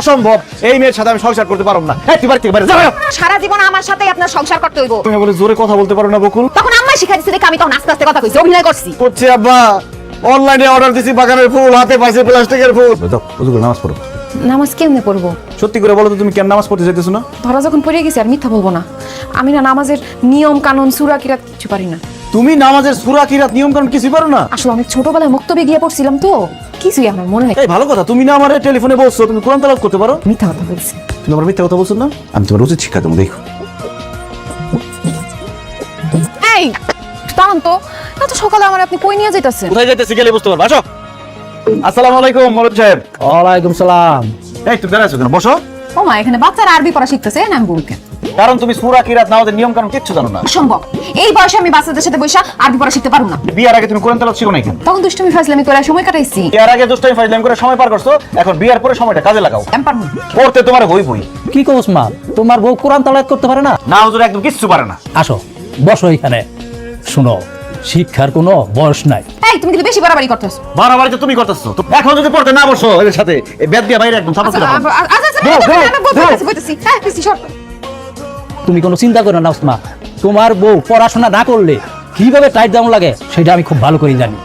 অসম্ভব, এই মেয়ের সাথে আমি সংসার করতে পারবো না। এই তুই বাড়ি থেকে বাইরে যা। সারা জীবন আমার সাথেই আপনার সংসার করতে হইব। তুমি বলে জোরে কথা বলতে পারো না বকুল? তখন আম্মাই শিখাই দিছে দেখে আমি তখন আস্তে আস্তে কথা কইছি, অভিনয় করছি। করছি আব্বা, অনলাইনে অর্ডার দিছি বাগানের ফুল, হাতে পাইছি প্লাস্টিকের ফুল। দাও ওযু করে নামাজ পড়ো। নামাজ কেমনে পড়বো? সত্যি করে বলো তো তুমি কেন নামাজ পড়তে যাইতেছো না? ধরা যখন পড়ে গেছি আর মিথ্যা বলবো না। আমি না নামাজের নিয়ম কানুন সূরা কিরাত কিছু পারি না। তুমি নামাজের সূরা কিরাত নিয়ম কানুন কিছুই পারো না? আসলে অনেক ছোটবেলায় মুক্তবে গিয়ে পড়ছিলাম তো, কিছুই আমার মনে হয়। এই ভালো কথা, তুমি না আমারে টেলিফোনে বলছো তুমি কোরআন তেলাওয়াত করতে পারো। মিথ্যা কথা বলছি। তুমি আমার মিথ্যা কথা বলছো না? আমি তোমার উচিত শিক্ষা দেবো, দেখো। এই দাঁড়ান তো, এত সকালে আমার আপনি কই নিয়ে যাইতাছেন? কোথায় যাইতেছি গেলে বুঝতে পারবো। আসো। আসসালামু আলাইকুম মৌলভী সাহেব। ওয়ালাইকুম সালাম। এই তুমি দাঁড়াইছো কেন? বসো। ও মা, এখানে বাচ্চারা আরবি পড়া শিখতেছে, না আমি বলতে কারণ তুমি সূরা কিরাত নামাজের নিয়ম কানুন কিচ্ছু জানো না। অসম্ভব। এই বয়সে আমি বাচ্চাদের সাথে বসে আরবি পড়া শিখতে পারবো না। বিয়ার আগে তুমি কোরআন তেলাওয়াত শিখো না কেন? তখন দুষ্টুমি ফাজলামি করে সময় কাটাইছি। বিয়ার আগে দুষ্টামি ফাজলামি করে সময় পার করছো, এখন বিয়ার পরে সময়টা কাজে লাগাও। আমি পারবো না। পড়তে তোমার বই। কি কোস মা, তোমার বউ কোরআন তেলাওয়াত করতে পারে না? না হুজুর, একদম কিচ্ছু পারে না। আসো বসো এখানে, শুনো শিক্ষার কোনো বয়স নাই। এই তুমি কিন্তু বেশি বাড়াবাড়ি করতেছো। বাড়াবাড়ি তো তুমি করতেছো। তো এখন যদি পড়তে না বসো এর সাথে এই ব্যাট দিয়ে বাইরে একদম চাপা আচ্ছা, দিলাম। তুমি কোনো চিন্তা করো না উসমা, তোমার বউ পড়াশোনা না করলে কিভাবে টাইট দাম লাগে সেটা আমি খুব ভালো করে জানি।